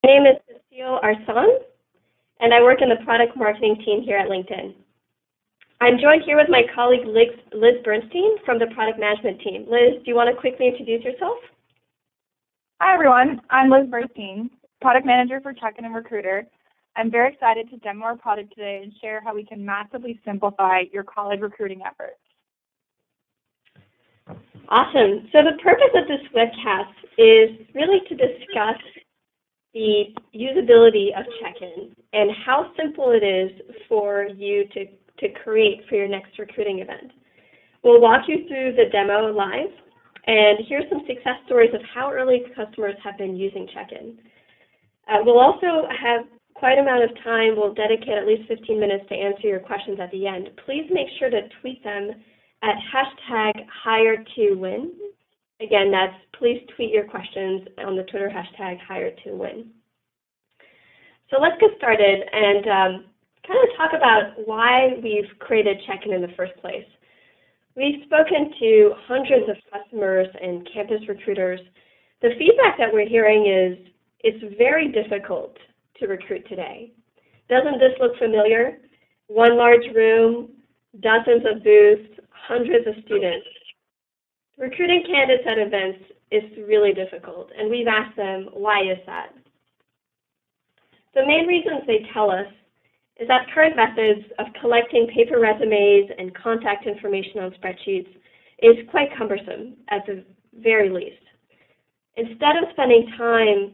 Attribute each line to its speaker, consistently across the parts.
Speaker 1: My name is Cecile Arson, and I work in the product marketing team here at LinkedIn. I'm joined here with my colleague Liz Bernstein from the product management team. Liz, do you want to quickly introduce yourself?
Speaker 2: Hi, everyone. I'm Liz Bernstein, product manager for CheckIn and Recruiter. I'm very excited to demo our product today and share how we can massively simplify your college recruiting efforts.
Speaker 1: Awesome. So the purpose of this webcast is really to discuss the usability of CheckIn and how simple it is for you to create for your next recruiting event. We'll walk you through the demo live, and here's some success stories of how early customers have been using CheckIn. We'll also have quite an amount of time. We'll dedicate at least 15 minutes to answer your questions at the end. Please make sure to tweet them at #HireToWin. Again, that's please tweet your questions on the Twitter hashtag #HireToWin. So let's get started and kind of talk about why we've created CheckIn in the first place. We've spoken to hundreds of customers and campus recruiters. The feedback that we're hearing is it's very difficult to recruit today. Doesn't this look familiar? One large room, dozens of booths, hundreds of students. Recruiting candidates at events is really difficult, and we've asked them, why is that? The main reasons they tell us is that current methods of collecting paper resumes and contact information on spreadsheets is quite cumbersome at the very least. Instead of spending time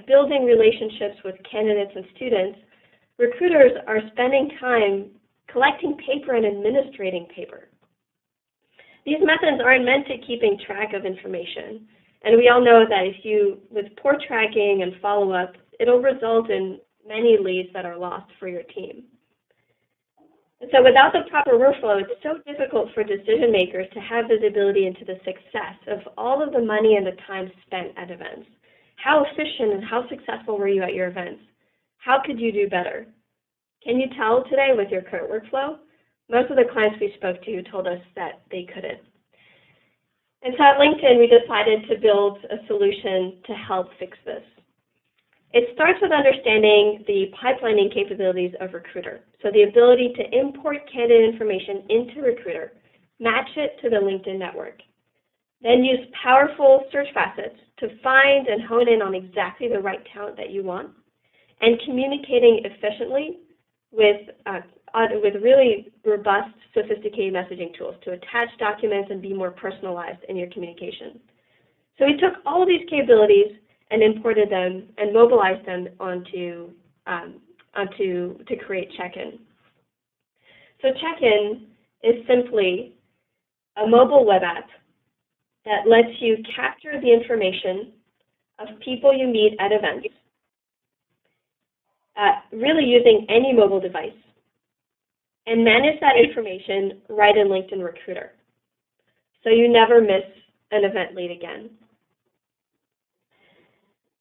Speaker 1: building relationships with candidates and students, recruiters are spending time collecting paper and administrating paper. These methods aren't meant to keeping track of information, and we all know that with poor tracking and follow-up, it'll result in many leads that are lost for your team. And so without the proper workflow, it's so difficult for decision makers to have visibility into the success of all of the money and the time spent at events. How efficient and how successful were you at your events? How could you do better? Can you tell today with your current workflow? Most of the clients we spoke to told us that they couldn't. And so at LinkedIn, we decided to build a solution to help fix this. It starts with understanding the pipelining capabilities of Recruiter. So the ability to import candidate information into Recruiter, match it to the LinkedIn network. Then use powerful search facets to find and hone in on exactly the right talent that you want, and communicating efficiently with really robust, sophisticated messaging tools to attach documents and be more personalized in your communication. So we took all of these capabilities and imported them and mobilized them to create CheckIn. So CheckIn is simply a mobile web app that lets you capture the information of people you meet at events, really using any mobile device, and manage that information right in LinkedIn Recruiter, so you never miss an event lead again.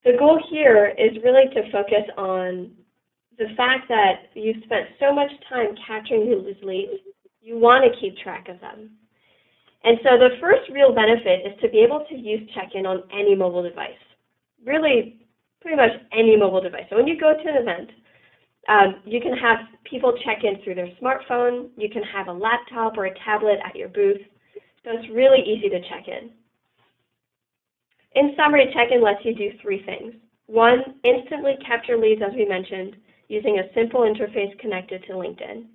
Speaker 1: The goal here is really to focus on the fact that you've spent so much time capturing these leads, you want to keep track of them. And so the first real benefit is to be able to use CheckIn on any mobile device, really pretty much any mobile device. So when you go to an event, you can have people check in through their smartphone. You can have a laptop or a tablet at your booth. So it's really easy to check in. In summary, CheckIn lets you do three things. One, instantly capture leads, as we mentioned, using a simple interface connected to LinkedIn.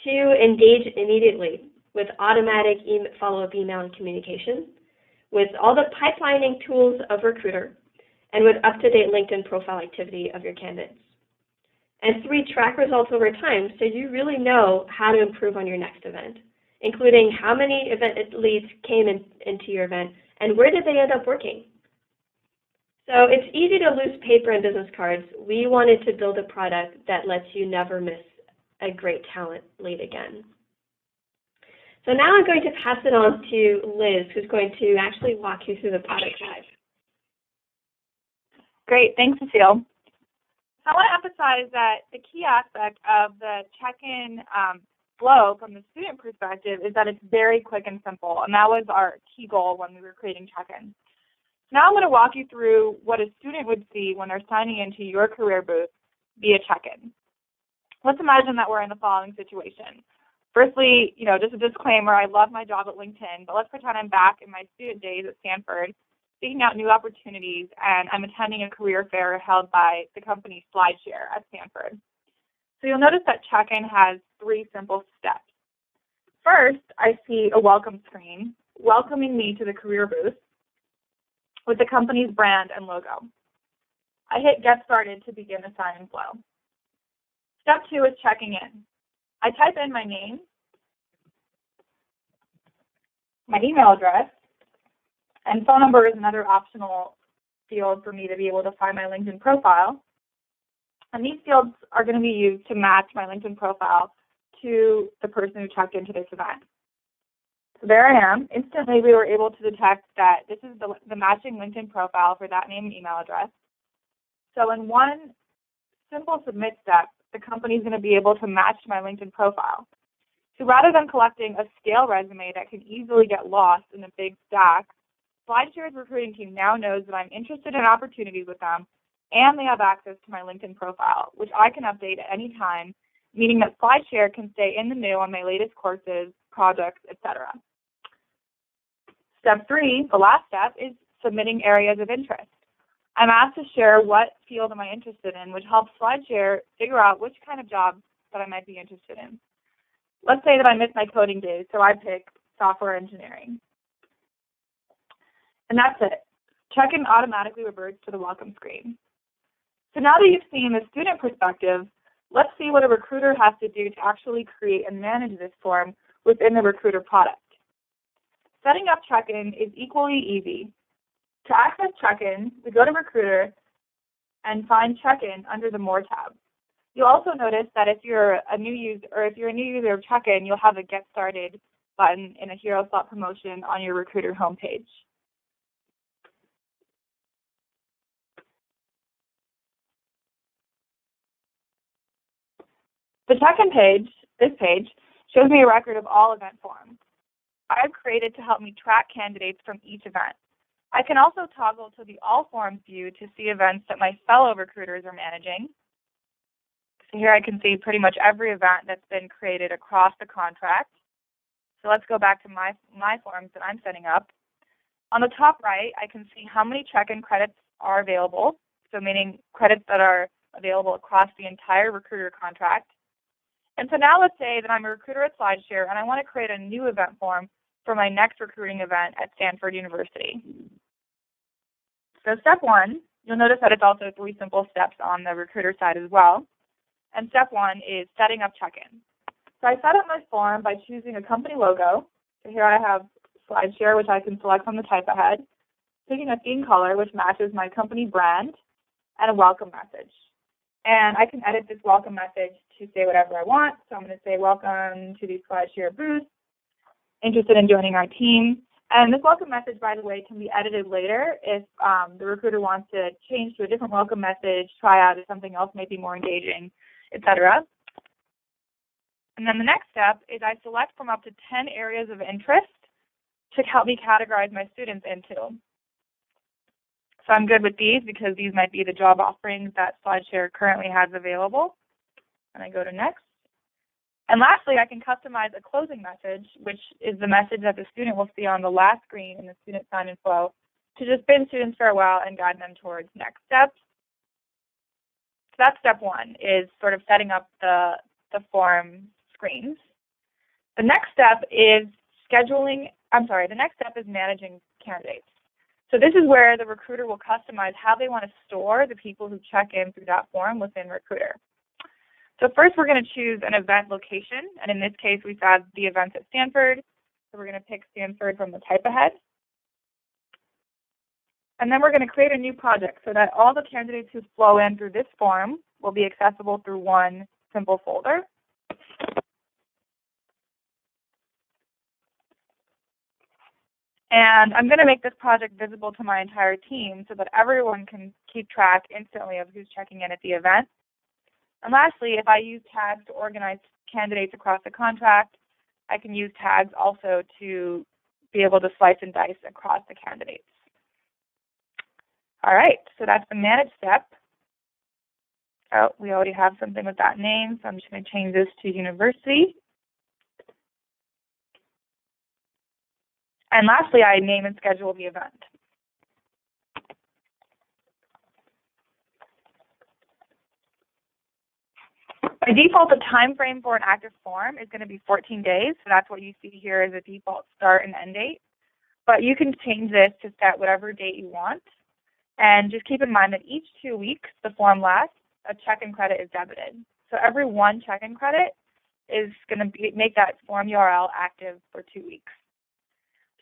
Speaker 1: Two, engage immediately with automatic follow-up email and communication, with all the pipelining tools of Recruiter, and with up-to-date LinkedIn profile activity of your candidates. And three, track results over time so you really know how to improve on your next event, including how many event leads came into your event and where did they end up working. So it's easy to lose paper and business cards. We wanted to build a product that lets you never miss a great talent lead again. So now I'm going to pass it on to Liz, who's going to actually walk you through the product live.
Speaker 2: Great, thanks, Cecile. I want to emphasize that the key aspect of the CheckIn flow from the student perspective is that it's very quick and simple, and that was our key goal when we were creating CheckIn. Now I'm going to walk you through what a student would see when they're signing into your career booth via CheckIn. Let's imagine that we're in the following situation. Firstly, just a disclaimer, I love my job at LinkedIn, but let's pretend I'm back in my student days at Stanford, seeking out new opportunities, and I'm attending a career fair held by the company SlideShare at Stanford. So you'll notice that CheckIn has 3 simple steps. First, I see a welcome screen welcoming me to the career booth with the company's brand and logo. I hit Get Started to begin the sign-in flow. Step 2 is checking in. I type in my name, my email address, and phone number is another optional field for me to be able to find my LinkedIn profile. And these fields are going to be used to match my LinkedIn profile to the person who checked into this event. So there I am. Instantly, we were able to detect that this is the matching LinkedIn profile for that name and email address. So in one simple submit step, the company is going to be able to match my LinkedIn profile. So rather than collecting a stale resume that can easily get lost in a big stack, SlideShare's recruiting team now knows that I'm interested in opportunities with them, and they have access to my LinkedIn profile, which I can update at any time, meaning that SlideShare can stay in the know on my latest courses, projects, etc. Step 3, the last step, is submitting areas of interest. I'm asked to share what field am I interested in, which helps SlideShare figure out which kind of job that I might be interested in. Let's say that I miss my coding days, so I pick software engineering. And that's it. CheckIn automatically reverts to the welcome screen. So now that you've seen the student perspective, let's see what a recruiter has to do to actually create and manage this form within the recruiter product. Setting up CheckIn is equally easy. To access CheckIn, we go to Recruiter and find CheckIn under the More tab. You'll also notice that if you're a new user of CheckIn, you'll have a Get Started button in a Hero Slot promotion on your Recruiter homepage. The CheckIn page, this page, shows me a record of all event forms I've created to help me track candidates from each event. I can also toggle to the All Forms view to see events that my fellow recruiters are managing. So here I can see pretty much every event that's been created across the contract. So let's go back to my forms that I'm setting up. On the top right, I can see how many CheckIn credits are available, so meaning credits that are available across the entire recruiter contract. And so now let's say that I'm a recruiter at SlideShare and I want to create a new event form for my next recruiting event at Stanford University. So step 1, you'll notice that it's also 3 simple steps on the recruiter side as well. And step 1 is setting up CheckIn. So I set up my form by choosing a company logo. So here I have SlideShare, which I can select from the type ahead, picking a theme color, which matches my company brand, and a welcome message. And I can edit this welcome message to say whatever I want. So I'm going to say, welcome to the SlideShare booth, interested in joining our team. And this welcome message, by the way, can be edited later if the recruiter wants to change to a different welcome message, try out if something else may be more engaging, etc. And then the next step is I select from up to 10 areas of interest to help me categorize my students into. So I'm good with these because these might be the job offerings that SlideShare currently has available. And I go to next. And lastly, I can customize a closing message, which is the message that the student will see on the last screen in the student sign-in flow to just bid students farewell and guide them towards next steps. So that's step 1, is sort of setting up the form screens. The next step is managing candidates. So this is where the recruiter will customize how they want to store the people who check in through that form within Recruiter. So first we're going to choose an event location, and in this case we have the events at Stanford, so we're going to pick Stanford from the type ahead. And then we're going to create a new project so that all the candidates who flow in through this form will be accessible through one simple folder. And I'm going to make this project visible to my entire team so that everyone can keep track instantly of who's checking in at the event. And lastly, if I use tags to organize candidates across the contract, I can use tags also to be able to slice and dice across the candidates. All right, so that's the manage step. Oh, we already have something with that name, so I'm just going to change this to university. And lastly, I name and schedule the event. By default, the time frame for an active form is going to be 14 days, so that's what you see here as a default start and end date. But you can change this to set whatever date you want. And just keep in mind that each 2 weeks the form lasts, a check-in credit is debited. So every one check-in credit is going to make that form URL active for 2 weeks.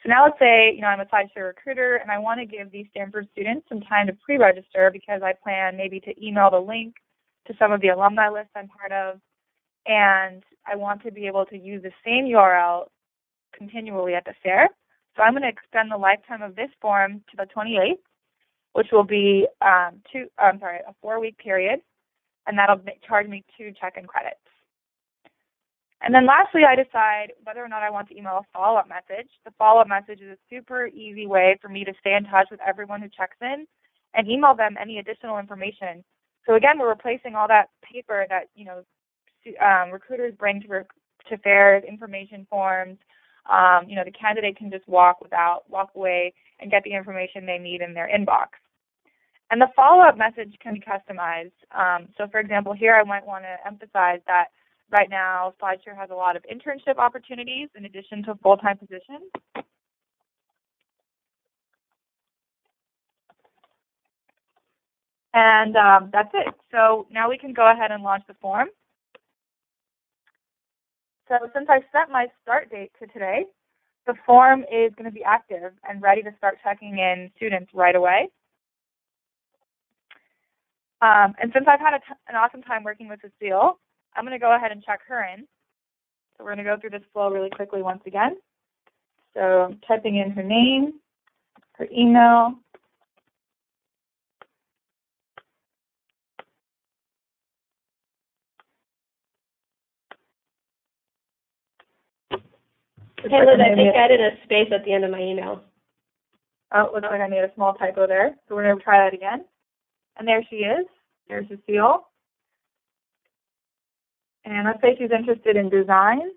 Speaker 2: So now let's say, I'm a SlideShare recruiter and I want to give these Stanford students some time to pre-register because I plan maybe to email the link to some of the alumni lists I'm part of, and I want to be able to use the same URL continually at the fair. So I'm going to extend the lifetime of this form to the 28th, which will be a 4-week period, and that'll charge me 2 check-in credits. And then lastly, I decide whether or not I want to email a follow-up message. The follow-up message is a super easy way for me to stay in touch with everyone who checks in and email them any additional information. So again, we're replacing all that paper that recruiters bring to fairs, information forms. The candidate can just walk away and get the information they need in their inbox. And the follow-up message can be customized. So for example, here I might want to emphasize that right now SlideShare has a lot of internship opportunities in addition to full-time positions. And that's it. So now we can go ahead and launch the form. So since I set my start date to today, the form is going to be active and ready to start checking in students right away. And since I've had an awesome time working with Cecile, I'm going to go ahead and check her in. So we're going to go through this flow really quickly once again. So I'm typing in her name, her email,
Speaker 1: Hey Liz, I think I added a space at the end of my email.
Speaker 2: Oh, it looks like I made a small typo there. So we're going to try that again. And there she is. There's Cecile. And let's say she's interested in design.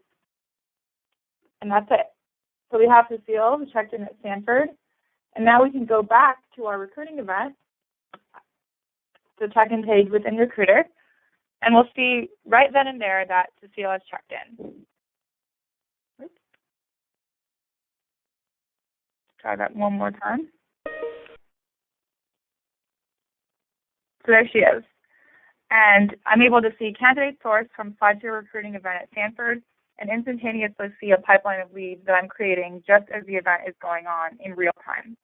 Speaker 2: And that's it. So we have Cecile who checked in at Stanford. And now we can go back to our recruiting event, the check-in page within Recruiter, and we'll see right then and there that Cecile has checked in. Try that one more time. So there she is. And I'm able to see candidate source from SlideShare recruiting event at Stanford and instantaneously see a pipeline of leads that I'm creating just as the event is going on in real time.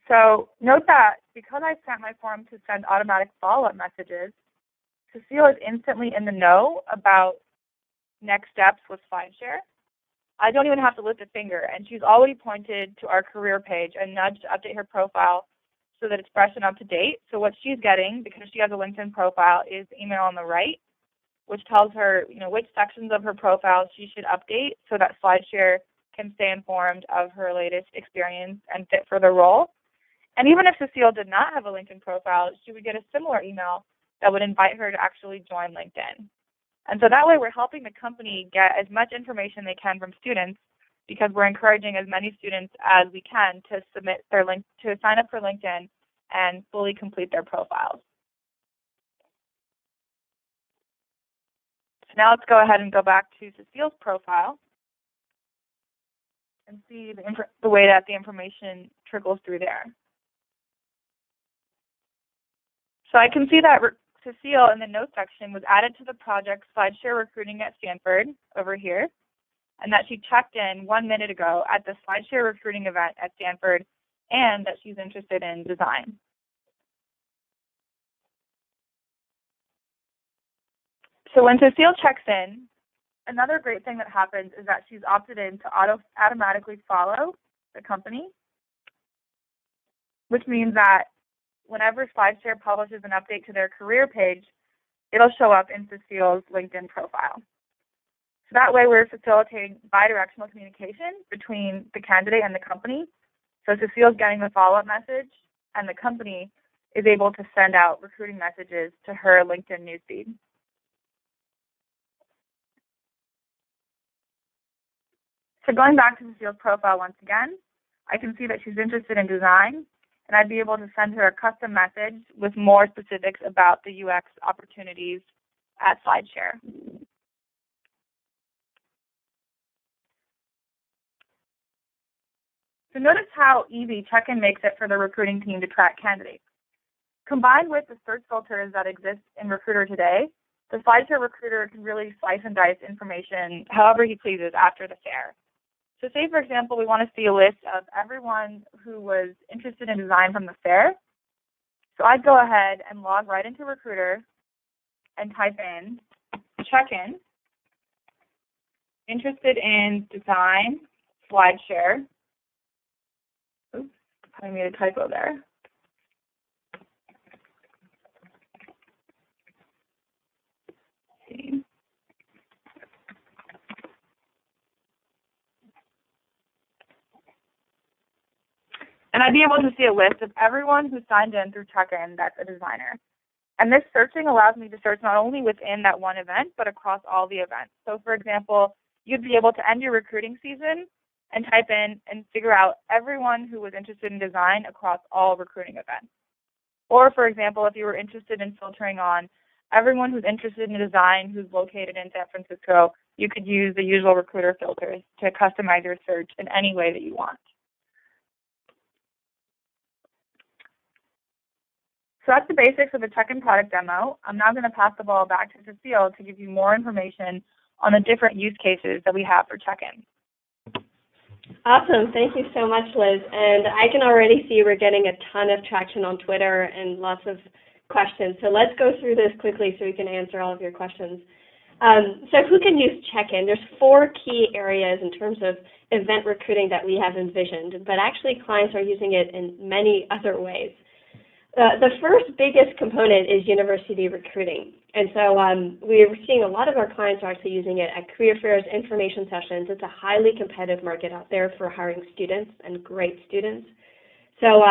Speaker 2: So note that because I sent my form to send automatic follow-up messages, Cecile is instantly in the know about next steps with SlideShare. I don't even have to lift a finger, and she's already pointed to our career page and nudged to update her profile so that it's fresh and up to date. So what she's getting, because she has a LinkedIn profile, is the email on the right, which tells her, which sections of her profile she should update so that SlideShare can stay informed of her latest experience and fit for the role. And even if Cecile did not have a LinkedIn profile, she would get a similar email that would invite her to actually join LinkedIn. And so that way we're helping the company get as much information they can from students because we're encouraging as many students as we can to submit their link to sign up for LinkedIn and fully complete their profiles. So now let's go ahead and go back to Cecile's profile and see the way that the information trickles through there. So I can see that Cecile in the notes section was added to the project SlideShare Recruiting at Stanford over here, and that she checked in 1 minute ago at the SlideShare Recruiting event at Stanford, and that she's interested in design. So when Cecile checks in, another great thing that happens is that she's opted in to automatically follow the company, which means that whenever SlideShare publishes an update to their career page, it'll show up in Cecile's LinkedIn profile. So that way we're facilitating bidirectional communication between the candidate and the company So Cecile's getting the follow-up message, and the company is able to send out recruiting messages to her LinkedIn newsfeed. So going back to Cecile's profile once again, I can see that she's interested in design, and I'd be able to send her a custom message with more specifics about the UX opportunities at SlideShare. So notice how easy CheckIn makes it for the recruiting team to track candidates. Combined with the search filters that exist in Recruiter today, the SlideShare recruiter can really slice and dice information however he pleases after the fair. So say, for example, we want to see a list of everyone who was interested in design from the fair. So I'd go ahead and log right into Recruiter and type in CheckIn, interested in design, SlideShare. Oops, I made a typo there. Let's see. And I'd be able to see a list of everyone who signed in through CheckIn that's a designer. And this searching allows me to search not only within that one event, but across all the events. So for example, you'd be able to end your recruiting season and type in and figure out everyone who was interested in design across all recruiting events. Or for example, if you were interested in filtering on everyone who's interested in design who's located in San Francisco, you could use the usual recruiter filters to customize your search in any way that you want. So that's the basics of the CheckIn product demo. I'm now going to pass the ball back to Cecile to give you more information on the different use cases that we have for CheckIn.
Speaker 1: Awesome. Thank you so much, Liz. And I can already see we're getting a ton of traction on Twitter and lots of questions. So let's go through this quickly so we can answer all of your questions. So who can use CheckIn? There's 4 key areas in terms of event recruiting that we have envisioned, but actually clients are using it in many other ways. The first biggest component is university recruiting. And so we're seeing a lot of our clients are actually using it at career fairs, information sessions. It's a highly competitive market out there for hiring students and great students. So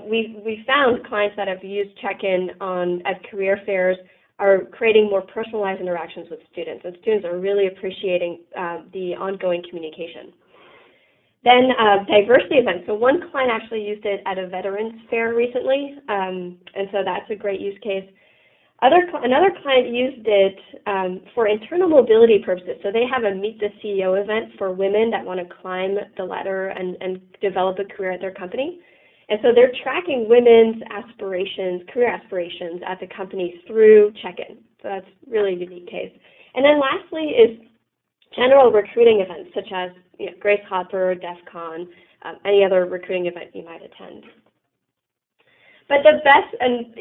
Speaker 1: we found clients that have used CheckIn at career fairs are creating more personalized interactions with students, and students are really appreciating the ongoing communication. Then diversity events. So one client actually used it at a veterans fair recently, and so that's a great use case. Another client used it for internal mobility purposes. So they have a Meet the CEO event for women that want to climb the ladder and develop a career at their company. And so they're tracking women's aspirations, career aspirations at the company through CheckIn. So that's really a unique case. And then lastly is general recruiting events, such as Grace Hopper, DEF CON, any other recruiting event you might attend. But the best, and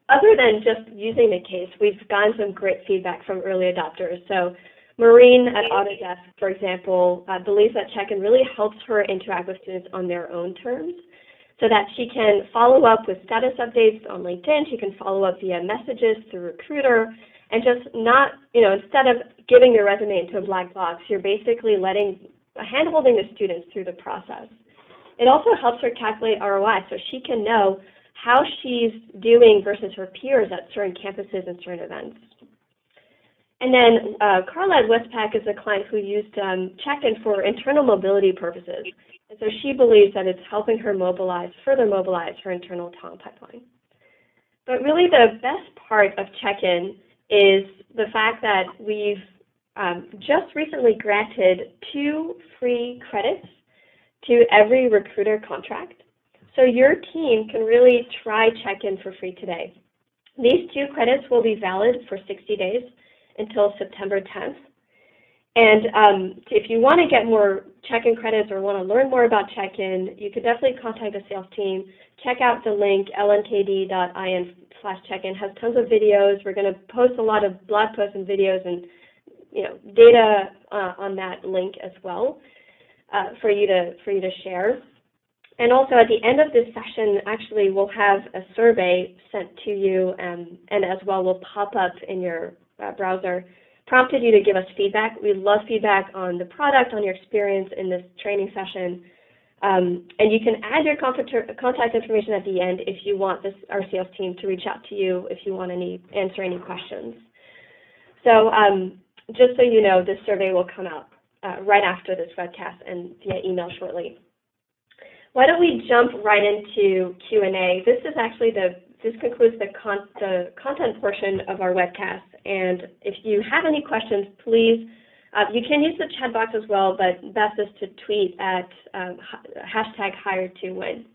Speaker 1: other than just using the case, we've gotten some great feedback from early adopters. So Maureen at Autodesk, for example, believes that CheckIn really helps her interact with students on their own terms, so that she can follow up with status updates on LinkedIn, she can follow up via messages through Recruiter, and just not, instead of giving your resume into a black box, you're basically hand-holding the students through the process. It also helps her calculate ROI, so she can know how she's doing versus her peers at certain campuses and certain events. And then Carla at Westpac is a client who used CheckIn for internal mobility purposes. And so she believes that it's helping her further mobilize her internal talent pipeline. But really the best part of CheckIn is the fact that we've just recently granted 2 free credits to every recruiter contract. So your team can really try CheckIn for free today. These 2 credits will be valid for 60 days until September 10th. And if you want to get more CheckIn credits or want to learn more about CheckIn, you could definitely contact the sales team. Check out the link, lnkd.in/CheckIn. Has tons of videos. We're going to post a lot of blog posts and videos and data on that link as well for you to share. And also at the end of this session, actually, we'll have a survey sent to you and as well will pop up in your browser, prompted you to give us feedback. We love feedback on the product, on your experience in this training session. And you can add your contact information at the end if you want our sales team to reach out to you if you want answer any questions. So just so you know, this survey will come out right after this webcast and via email shortly. Why don't we jump right into Q&A? This concludes the content portion of our webcast. And if you have any questions, please, you can use the chat box as well, but best is to tweet at #HireToWin.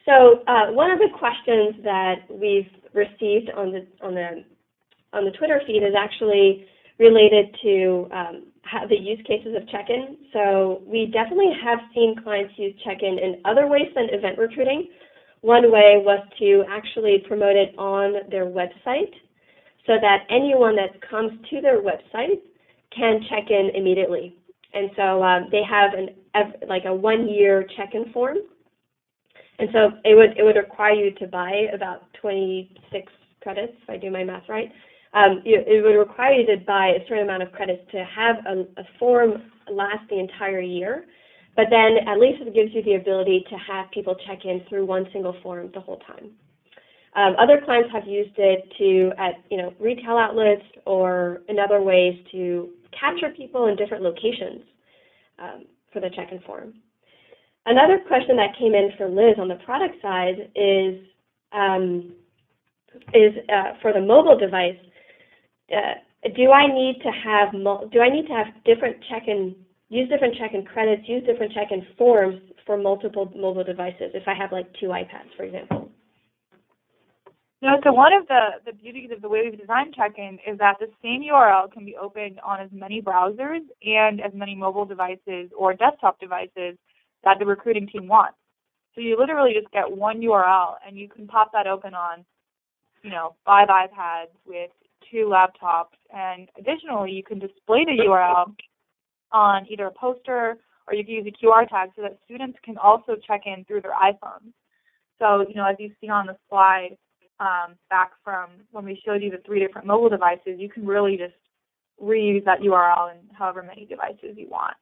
Speaker 1: So one of the questions that we've received on the Twitter feed is actually related to the use cases of CheckIn. So we definitely have seen clients use CheckIn in other ways than event recruiting. One way was to actually promote it on their website so that anyone that comes to their website can check in immediately. And so they have a 1-year check-in form. And so it would require you to buy about 26 credits, if I do my math right. It would require you to buy a certain amount of credits to have a form last the entire year. But then at least it gives you the ability to have people check in through one single form the whole time. Other clients have used it at retail outlets or in other ways to capture people in different locations for the check-in form. Another question that came in for Liz on the product side is for the mobile device. Do I need to have different use different check-in credits, use different check-in forms for multiple mobile devices if I have like 2 iPads, for example?
Speaker 2: No, so one of the beauties of the way we've designed CheckIn is that the same URL can be opened on as many browsers and as many mobile devices or desktop devices that the recruiting team wants. So you literally just get one URL and you can pop that open on, 5 iPads with 2 laptops, and additionally you can display the URL on either a poster or you can use a QR tag so that students can also check in through their iPhones. So, as you see on the slide, back from when we showed you the 3 different mobile devices, you can really just reuse that URL in however many devices you want.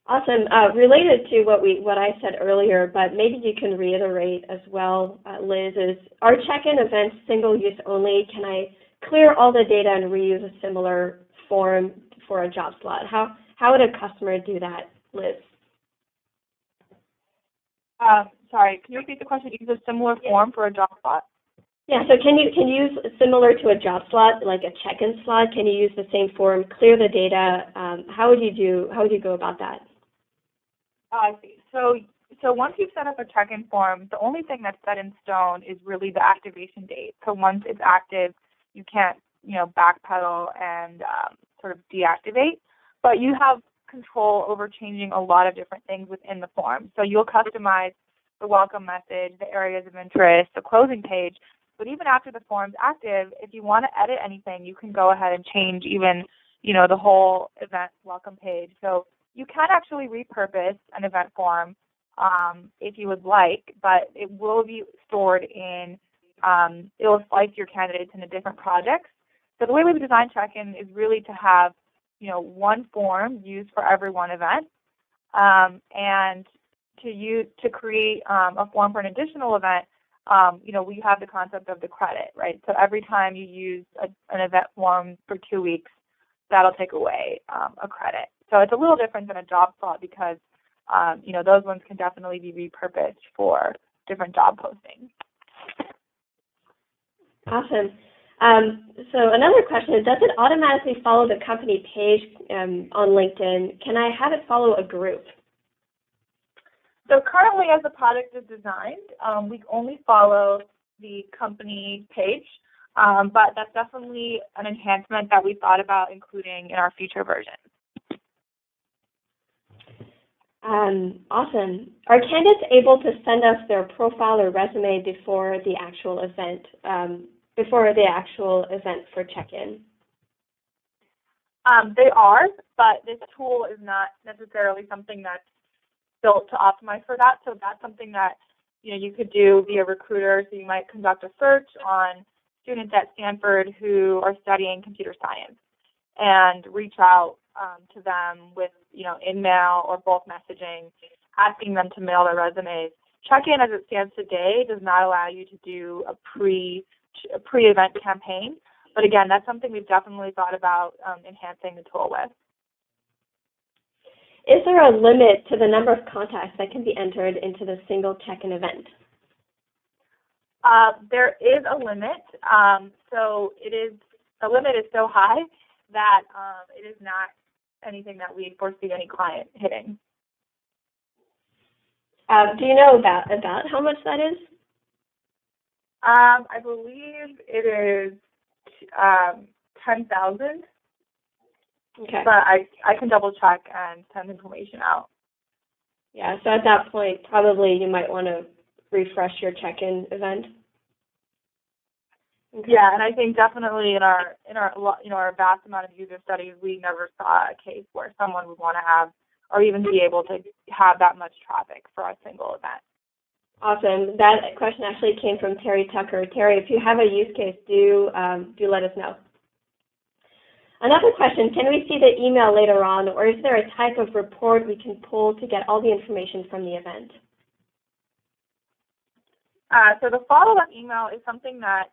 Speaker 1: Awesome. Related to what I said earlier, but maybe you can reiterate as well, Liz, is are check-in events single-use only? Can I clear all the data and reuse a similar form for a job slot? How would a customer do that, Liz?
Speaker 2: Sorry, can you repeat the question? Use a similar form for a job slot?
Speaker 1: Yeah, so can you use similar to a job slot, like a check-in slot? Can you use the same form, clear the data? How would you go about that?
Speaker 2: I see. So once you've set up a check-in form, the only thing that's set in stone is really the activation date. So once it's active, you can't backpedal and sort of deactivate, but you have control over changing a lot of different things within the form. So you'll customize the welcome message, the areas of interest, the closing page. But even after the form's active, if you want to edit anything, you can go ahead and change even, the whole event welcome page. So you can actually repurpose an event form if you would like, but it will be stored in, it will slice your candidates into different projects. So the way we've designed CheckIn is really to have, one form used for every one event, and to create a form for an additional event, we have the concept of the credit, right? So every time you use an event form for 2 weeks, that'll take away a credit. So it's a little different than a job slot because, those ones can definitely be repurposed for different job postings.
Speaker 1: Awesome. So another question is, does it automatically follow the company page on LinkedIn? Can I have it follow a group?
Speaker 2: So currently, as the product is designed, we only follow the company page, but that's definitely an enhancement that we thought about including in our future versions.
Speaker 1: Awesome. Are candidates able to send us their profile or resume before the actual event for check-in?
Speaker 2: They are, but this tool is not necessarily something that's built to optimize for that. So that's something that you could do via recruiter. So you might conduct a search on students at Stanford who are studying computer science and reach out to them with in-mail or bulk messaging, asking them to mail their resumes. CheckIn, as it stands today, does not allow you to do a pre-event campaign. But again, that's something we've definitely thought about enhancing the tool with.
Speaker 1: Is there a limit to the number of contacts that can be entered into the single check-in event?
Speaker 2: There is a limit. The limit is so high that it is not anything that we foresee any client hitting.
Speaker 1: Do you know about how much that is?
Speaker 2: I believe it is 10,000.
Speaker 1: Okay.
Speaker 2: But I can double check and send information out.
Speaker 1: Yeah, so at that point, probably you might want to refresh your check-in event. Okay.
Speaker 2: Yeah, and I think definitely in our vast amount of user studies, we never saw a case where someone would want to have or even be able to have that much traffic for a single event.
Speaker 1: Awesome. That question actually came from Terry Tucker. Terry, if you have a use case, do let us know. Another question, can we see the email later on, or is there a type of report we can pull to get all the information from the event?
Speaker 2: So the follow-up email is something that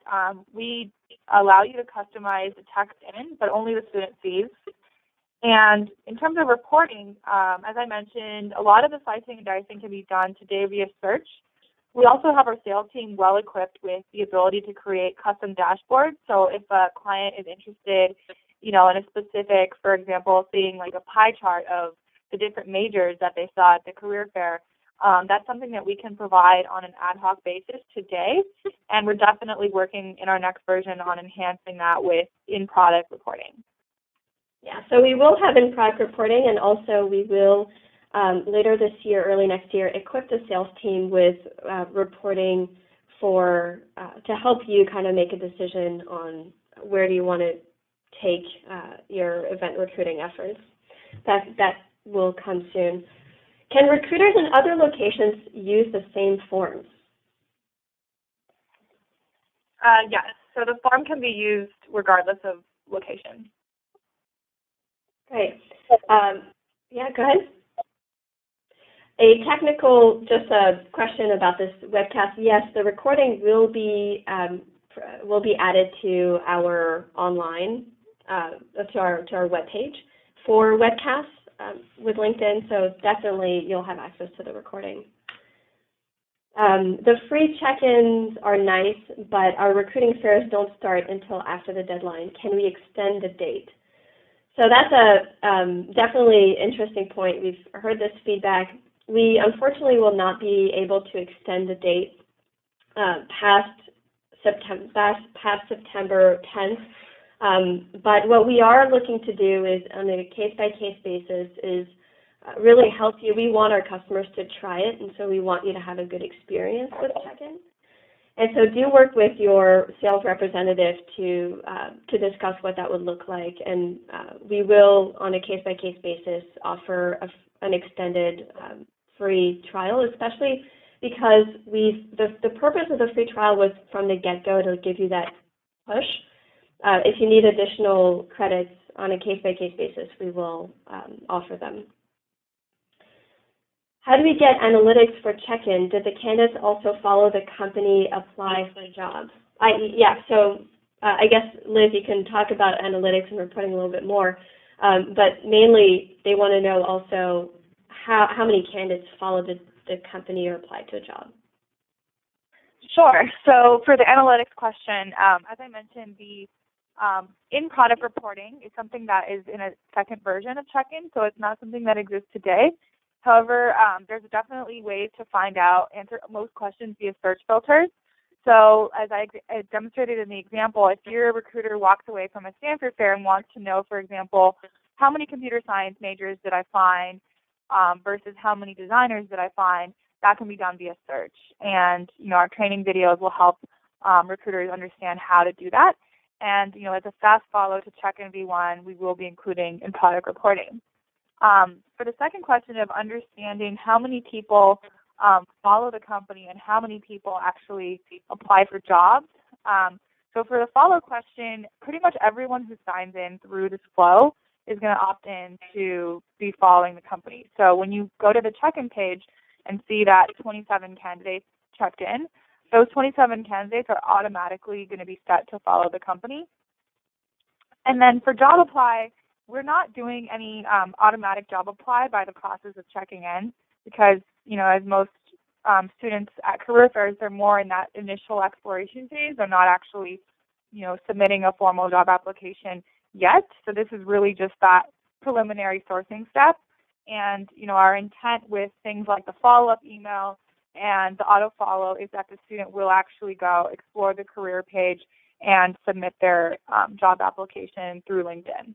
Speaker 2: we allow you to customize the text in, but only the student sees. And in terms of reporting, as I mentioned, a lot of the slicing and dicing can be done today via search. We also have our sales team well equipped with the ability to create custom dashboards. So if a client is interested, in a specific, for example, seeing like a pie chart of the different majors that they saw at the career fair, that's something that we can provide on an ad hoc basis today. And we're definitely working in our next version on enhancing that with in-product reporting.
Speaker 1: Yeah, so we will have in-product reporting, and also we will, later this year, early next year, equip the sales team with reporting to help you kind of make a decision on where do you want to take your event recruiting efforts. That will come soon. Can recruiters in other locations use the same forms?
Speaker 2: Yes, so the form can be used regardless of location.
Speaker 1: Great. Yeah, go ahead. Just a question about this webcast. Yes, the recording will be added to our online, to our webpage for webcasts with LinkedIn, so definitely you'll have access to the recording. The free check-ins are nice, but our recruiting fairs don't start until after the deadline. Can we extend the date? So that's a definitely interesting point. We've heard this feedback. We unfortunately will not be able to extend the date past September 10th. But what we are looking to do is, on a case-by-case basis, is really help you. We want our customers to try it, and so we want you to have a good experience with check-in. And so do work with your sales representative to discuss what that would look like. And we will, on a case-by-case basis, offer an extended free trial, especially because the purpose of the free trial was from the get-go to give you that push. If you need additional credits on a case-by-case basis, we will offer them. How do we get analytics for check-in? Did the candidates also follow the company apply for jobs? So I guess, Liz, you can talk about analytics and reporting a little bit more, but mainly they want to know also how many candidates followed the company or applied to a job.
Speaker 2: Sure. So for the analytics question, as I mentioned, the in-product reporting is something that is in a second version of check-in, so it's not something that exists today. However, there's definitely ways to answer most questions via search filters. So as I demonstrated in the example, if your recruiter walks away from a Stanford fair and wants to know, for example, how many computer science majors did I find versus how many designers did I find, that can be done via search. And, our training videos will help recruiters understand how to do that. And, as a fast follow to Check-in V1, we will be including in-product reporting. For the second question of understanding how many people follow the company and how many people actually apply for jobs. So for the follow question, pretty much everyone who signs in through this flow is going to opt in to be following the company. So when you go to the check-in page and see that 27 candidates checked in, those 27 candidates are automatically going to be set to follow the company. And then for job apply, we're not doing any automatic job apply by the process of checking in because, as most students at career fairs, they're more in that initial exploration phase. They're not actually, submitting a formal job application yet. So this is really just that preliminary sourcing step. And, our intent with things like the follow-up email and the auto-follow is that the student will actually go explore the career page and submit their job application through LinkedIn.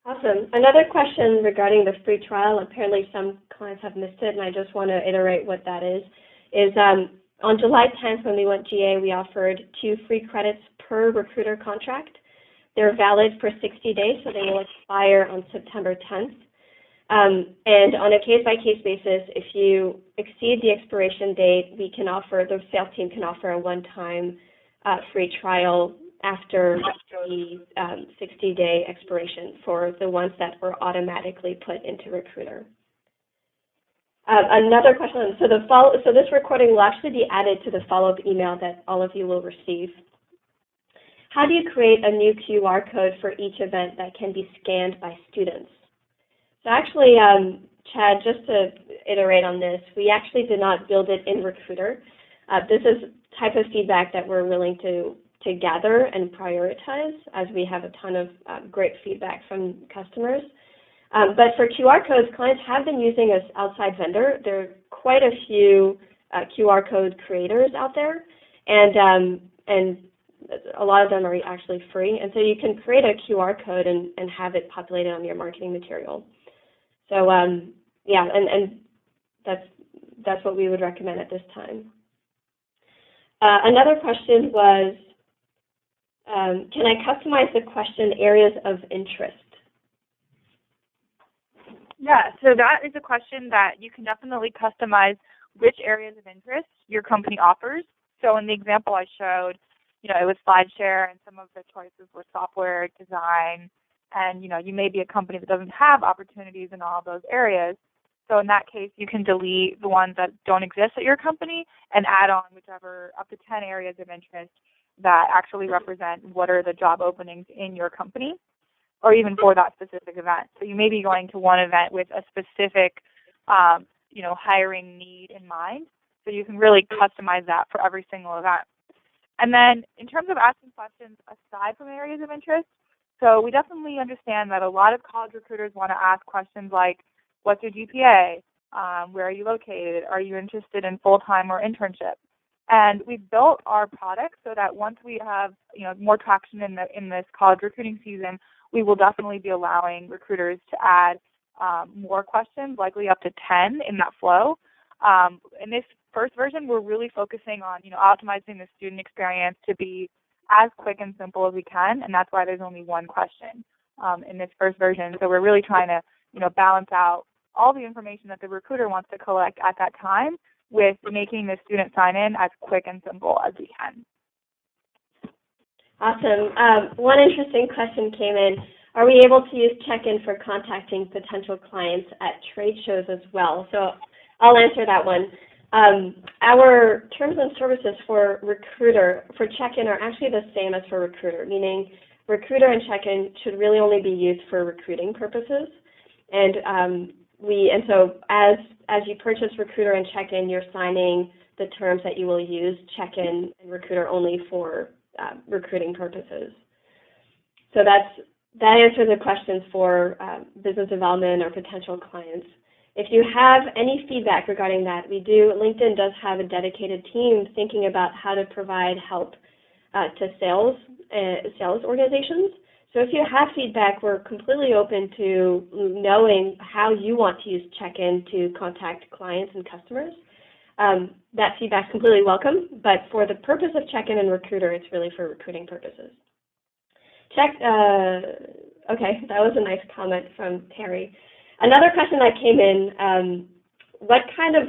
Speaker 1: Awesome. Another question regarding the free trial, apparently some clients have missed it, and I just want to iterate what that is on July 10th when we went GA, we offered 2 free credits per recruiter contract. They're valid for 60 days, so they will expire on September 10th. And on a case-by-case basis, if you exceed the expiration date, the sales team can offer a one-time free trial after the 60-day expiration for the ones that were automatically put into Recruiter. Another question, so this recording will actually be added to the follow-up email that all of you will receive. How do you create a new QR code for each event that can be scanned by students? So actually, Chad, just to iterate on this, we actually did not build it in Recruiter. This is type of feedback that we're willing to gather and prioritize, as we have a ton of great feedback from customers. But for QR codes, clients have been using an outside vendor. There are quite a few QR code creators out there, and a lot of them are actually free. And so you can create a QR code and have it populated on your marketing material. So yeah, and that's what we would recommend at this time. Another question was, can I customize the question areas of interest?
Speaker 2: Yeah, so that is a question that you can definitely customize which areas of interest your company offers. So in the example I showed, it was SlideShare, and some of the choices were software, design, and you may be a company that doesn't have opportunities in all of those areas. So in that case, you can delete the ones that don't exist at your company and add on whichever up to 10 areas of interest that actually represent what are the job openings in your company, or even for that specific event. So you may be going to one event with a specific, hiring need in mind. So you can really customize that for every single event. And then in terms of asking questions aside from areas of interest, so we definitely understand that a lot of college recruiters want to ask questions like, what's your GPA? Where are you located? Are you interested in full-time or internship? And we've built our product so that once we have more traction in this college recruiting season, we will definitely be allowing recruiters to add more questions, likely up to 10 in that flow. In this first version, we're really focusing on optimizing the student experience to be as quick and simple as we can, and that's why there's only one question in this first version. So we're really trying to balance out all the information that the recruiter wants to collect at that time with making the student sign-in as quick and simple as we can.
Speaker 1: Awesome. One interesting question came in. Are we able to use CheckIn for contacting potential clients at trade shows as well? So I'll answer that one. Our terms and services for CheckIn are actually the same as for Recruiter, meaning Recruiter and CheckIn should really only be used for recruiting purposes. And so as you purchase Recruiter and CheckIn, you're signing the terms that you will use CheckIn and Recruiter only for recruiting purposes. So that answers the questions for business development or potential clients. If you have any feedback regarding that, LinkedIn does have a dedicated team thinking about how to provide help to sales organizations. So if you have feedback, we're completely open to knowing how you want to use CheckIn to contact clients and customers. That feedback is completely welcome, but for the purpose of CheckIn and Recruiter, it's really for recruiting purposes. Okay, that was a nice comment from Terry. Another question that came in, what kind of,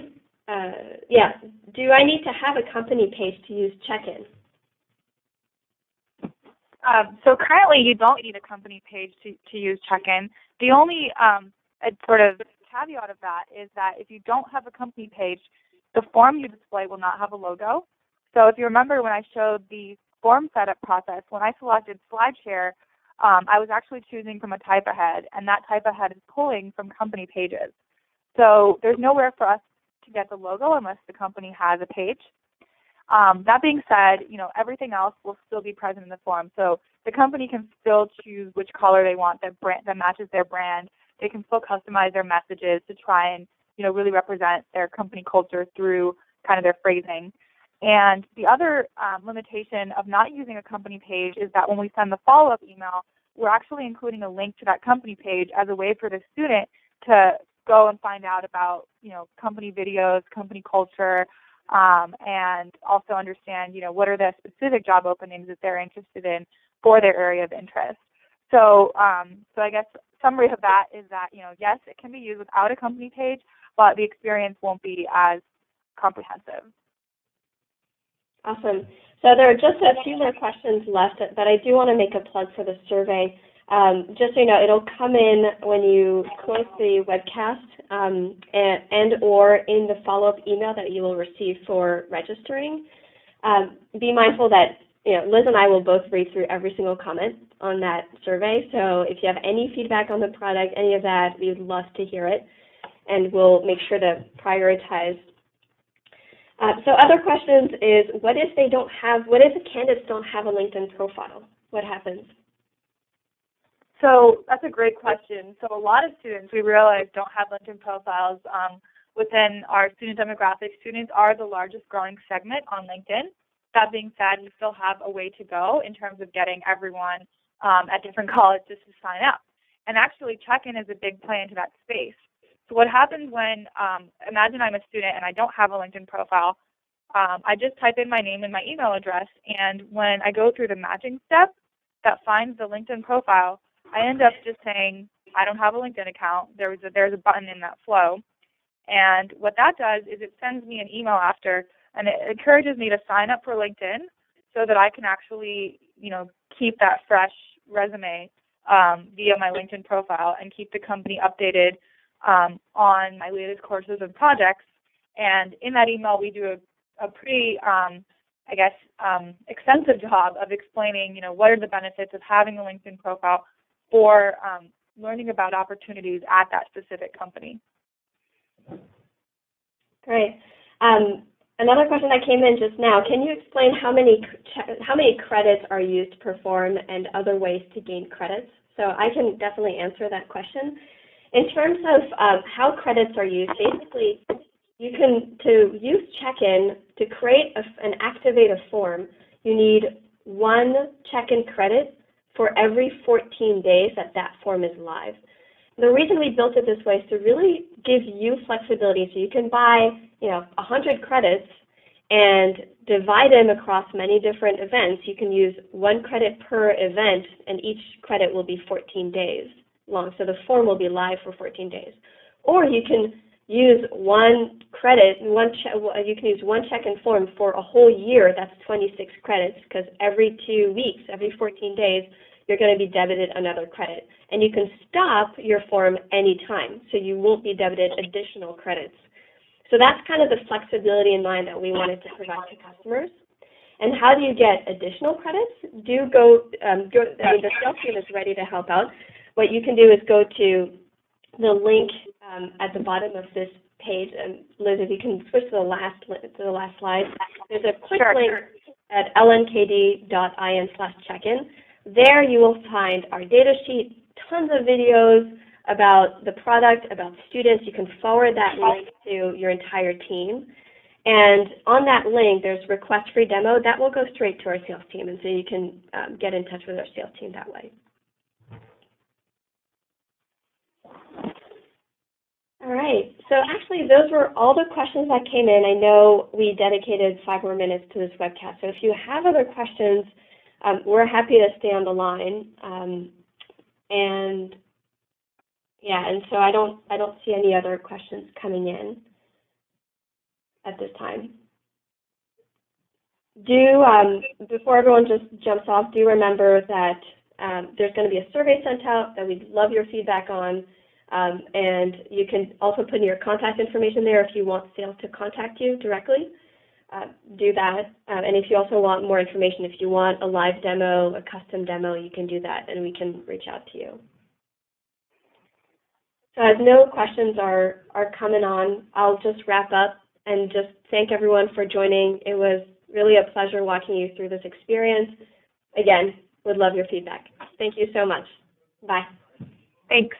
Speaker 1: do I need to have a company page to use CheckIn?
Speaker 2: So currently you don't need a company page to use CheckIn. The only sort of caveat of that is that if you don't have a company page, the form you display will not have a logo. So if you remember when I showed the form setup process, when I selected SlideShare, I was actually choosing from a type ahead, and that type ahead is pulling from company pages. So there's nowhere for us to get the logo unless the company has a page. That being said, everything else will still be present in the form. So the company can still choose which color they want that matches their brand. They can still customize their messages to try and really represent their company culture through kind of their phrasing. And the other limitation of not using a company page is that when we send the follow-up email, we're actually including a link to that company page as a way for the student to go and find out about company videos, company culture, and also understand what are the specific job openings that they're interested in for their area of interest. So I guess summary of that is that yes, it can be used without a company page, but the experience won't be as comprehensive.
Speaker 1: Awesome. So there are just a few more questions left, but I do want to make a plug for the survey. Just so you know, it'll come in when you close the webcast and or in the follow-up email that you will receive for registering. Be mindful that Liz and I will both read through every single comment on that survey. So if you have any feedback on the product, any of that, we'd love to hear it, and we'll make sure to prioritize. So other questions is, what if the candidates don't have a LinkedIn profile? What happens?
Speaker 2: So that's a great question. So a lot of students, we realize, don't have LinkedIn profiles. Within our student demographic, students are the largest growing segment on LinkedIn. That being said, we still have a way to go in terms of getting everyone at different colleges to sign up. And actually, CheckIn is a big play into that space. So what happens when, imagine I'm a student and I don't have a LinkedIn profile. I just type in my name and my email address, and when I go through the matching step that finds the LinkedIn profile, I end up just saying, I don't have a LinkedIn account. There's a button in that flow. And what that does is it sends me an email after, and it encourages me to sign up for LinkedIn so that I can actually, keep that fresh resume via my LinkedIn profile and keep the company updated on my latest courses and projects. And in that email, we do a pretty, extensive job of explaining, what are the benefits of having a LinkedIn profile for learning about opportunities at that specific company.
Speaker 1: Great. Another question that came in just now, can you explain how many credits are used to perform and other ways to gain credits? So I can definitely answer that question. In terms of how credits are used, basically, to use CheckIn, to create and activate a form, you need one CheckIn credit for every 14 days that form is live. The reason we built it this way is to really give you flexibility, so you can buy 100 credits and divide them across many different events. You can use 1 credit per event, and each credit will be 14 days long, so the form will be live for 14 days. Or you can use 1 credit, you can use 1 CheckIn form for a whole year. That's 26 credits, because every 2 weeks, every 14 days, you're going to be debited another credit. And you can stop your form anytime, so you won't be debited additional credits. So that's kind of the flexibility in mind that we wanted to provide to customers. And how do you get additional credits? The sales team is ready to help out. What you can do is go to the link at the bottom of this page, and Liz, if you can switch to the last slide. There's a quick link at lnkd.in/checkin. There you will find our data sheet, tons of videos about the product, about students. You can forward that link to your entire team. And on that link, there's request free demo. That will go straight to our sales team, and so you can get in touch with our sales team that way. All right, so actually those were all the questions that came in. I know we dedicated 5 more minutes to this webcast, so if you have other questions, we're happy to stay on the line. And so I don't see any other questions coming in at this time. Before everyone just jumps off, do remember that there's going to be a survey sent out that we'd love your feedback on, and you can also put in your contact information there if you want sales to contact you directly. Do that, and if you also want more information, if you want a live demo, a custom demo, you can do that, and we can reach out to you. So as no questions are coming on, I'll just wrap up and just thank everyone for joining. It was really a pleasure walking you through this experience. Again, would love your feedback. Thank you so much. Bye.
Speaker 2: Thanks.